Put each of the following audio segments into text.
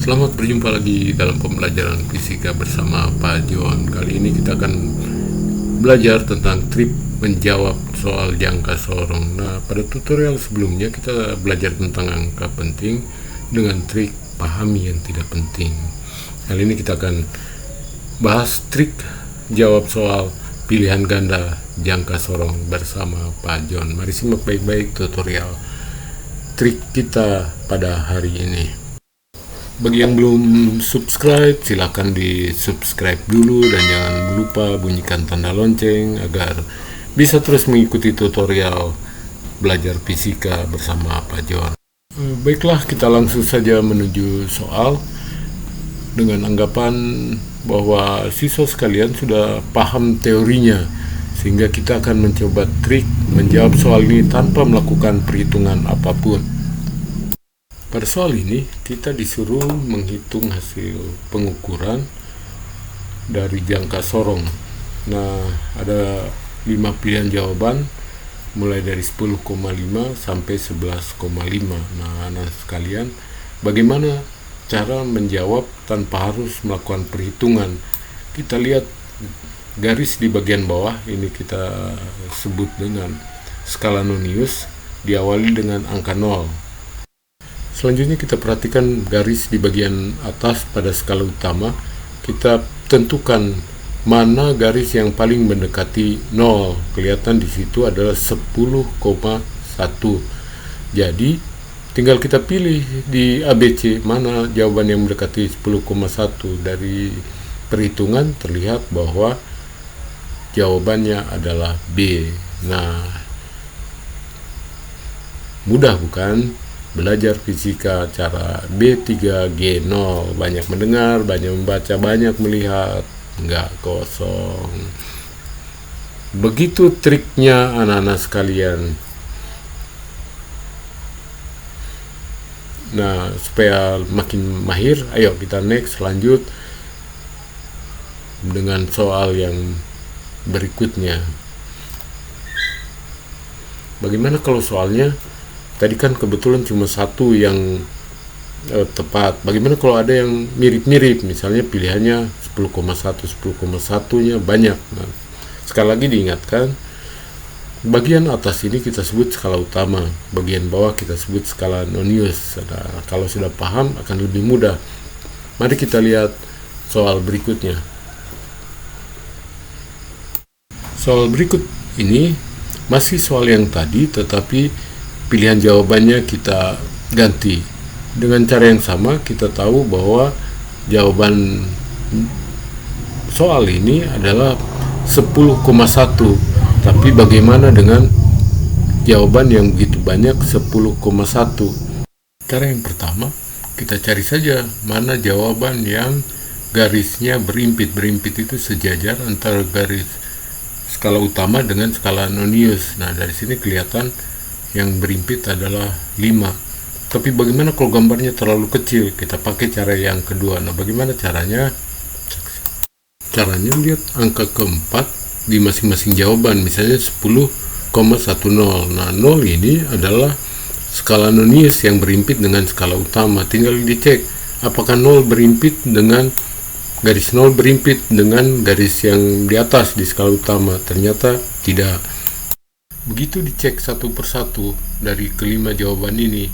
Selamat berjumpa lagi dalam pembelajaran fisika bersama Pak John. Kali ini kita akan belajar tentang trik menjawab soal jangka sorong. Nah, pada tutorial sebelumnya kita belajar tentang angka penting dengan trik pahami yang tidak penting. Kali ini kita akan bahas trik jawab soal pilihan ganda jangka sorong bersama Pak John. Mari simak baik-baik tutorial trik kita pada hari ini. Bagi yang belum subscribe, silakan di subscribe dulu dan jangan lupa bunyikan tanda lonceng agar bisa terus mengikuti tutorial belajar fisika bersama Pak John. Baiklah, kita langsung saja menuju soal dengan anggapan bahwa siswa sekalian sudah paham teorinya, sehingga kita akan mencoba trik menjawab soal ini tanpa melakukan perhitungan apapun. Pada soal ini, kita disuruh menghitung hasil pengukuran dari jangka sorong. Nah, ada 5 pilihan jawaban, mulai dari 10,5 sampai 11,5. Nah, anak sekalian, bagaimana cara menjawab tanpa harus melakukan perhitungan? Kita lihat garis di bagian bawah, ini kita sebut dengan skala Nonius, diawali dengan angka 0. Selanjutnya kita perhatikan garis di bagian atas pada skala utama. Kita tentukan mana garis yang paling mendekati 0. Kelihatan di situ adalah 10,1. Jadi tinggal kita pilih di ABC mana jawaban yang mendekati 10,1. Dari perhitungan terlihat bahwa jawabannya adalah B. Nah, mudah bukan? Belajar fisika cara B3G0, banyak mendengar, banyak membaca, banyak melihat, nggak kosong. Begitu triknya anak-anak sekalian. Nah, supaya makin mahir, ayo kita next, lanjut dengan soal yang berikutnya. Bagaimana kalau soalnya tadi kan kebetulan cuma satu yang tepat. Bagaimana kalau ada yang mirip-mirip, misalnya pilihannya 10,1 nya banyak. Nah, sekali lagi diingatkan, bagian atas ini kita sebut skala utama, bagian bawah kita sebut skala Nonius. Nah, kalau sudah paham akan lebih mudah. Mari kita lihat soal berikutnya. Soal berikut ini masih soal yang tadi, tetapi pilihan jawabannya kita ganti. Dengan cara yang sama, kita tahu bahwa jawaban soal ini adalah 10,1. Tapi bagaimana dengan jawaban yang begitu banyak 10,1? Cara yang pertama, kita cari saja mana jawaban yang garisnya berimpit. Berimpit itu sejajar antara garis skala utama dengan skala Nonius. Nah, dari sini kelihatan yang berimpit adalah 5. Tapi bagaimana kalau gambarnya terlalu kecil? Kita pakai cara yang kedua. Nah, bagaimana caranya? Caranya lihat angka keempat di masing-masing jawaban, misalnya 10,10. Nah, 0 ini adalah skala Nonius yang berimpit dengan skala utama. Tinggal dicek apakah 0 berimpit dengan garis 0 berimpit dengan garis yang di atas di skala utama. Ternyata tidak. Begitu dicek satu persatu dari kelima jawaban ini,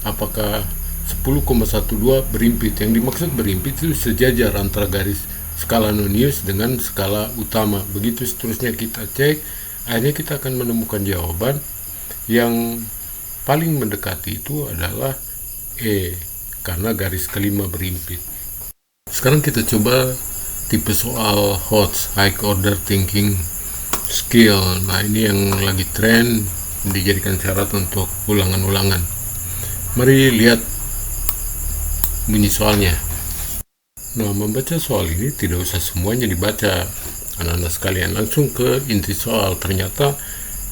apakah 10,12 berimpit. Yang dimaksud berimpit itu sejajar antara garis skala Nonius dengan skala utama. Begitu seterusnya kita cek, akhirnya kita akan menemukan jawaban yang paling mendekati itu adalah E, karena garis kelima berimpit. Sekarang kita coba tipe soal HOTS, High Order Thinking Skill. Nah, ini yang lagi tren, dijadikan syarat untuk ulangan-ulangan. Mari lihat bunyi soalnya. Nah, membaca soal ini tidak usah semuanya dibaca anak-anak sekalian, langsung ke inti soal. Ternyata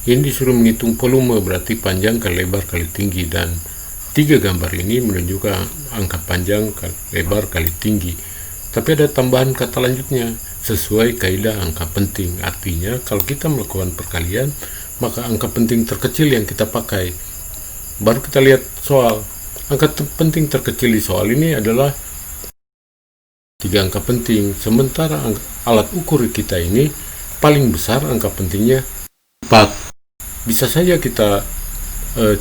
ini disuruh menghitung volume, berarti panjang kali lebar kali tinggi, dan 3 gambar ini menunjukkan angka panjang kali lebar kali tinggi. Tapi ada tambahan kata lanjutnya, sesuai kaidah angka penting. Artinya kalau kita melakukan perkalian, maka angka penting terkecil yang kita pakai. Baru kita lihat soal. Angka penting terkecil di soal ini adalah 3 angka penting. Sementara alat ukur kita ini paling besar angka pentingnya 4. Bisa saja kita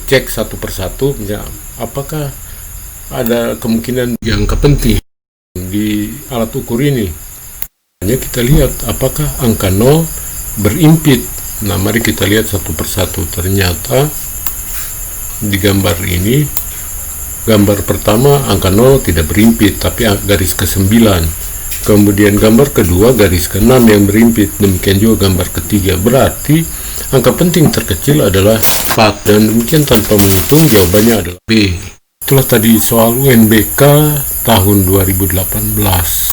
cek satu persatu, ya, apakah ada kemungkinan di angka penting di alat ukur ini. Hanya kita lihat apakah angka 0 berimpit. Nah, mari kita lihat satu persatu. Ternyata di gambar ini, gambar pertama angka 0 tidak berimpit, tapi garis ke-9. Kemudian gambar kedua garis ke-6 yang berimpit. Demikian juga gambar ketiga. Berarti angka penting terkecil adalah 4, dan demikian tanpa menghitung jawabannya adalah B. Itulah tadi soal UNBK tahun 2018.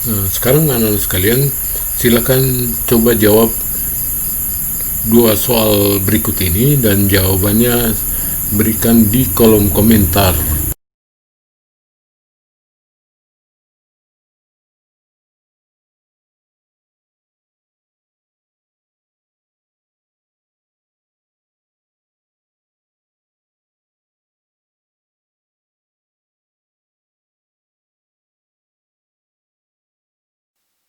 Nah, sekarang anak-anak sekalian, silakan coba jawab 2 soal berikut ini dan jawabannya berikan di kolom komentar.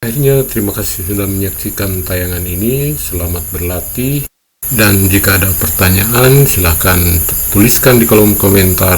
Akhirnya, terima kasih sudah menyaksikan tayangan ini. Selamat berlatih. Dan jika ada pertanyaan, silakan tuliskan di kolom komentar.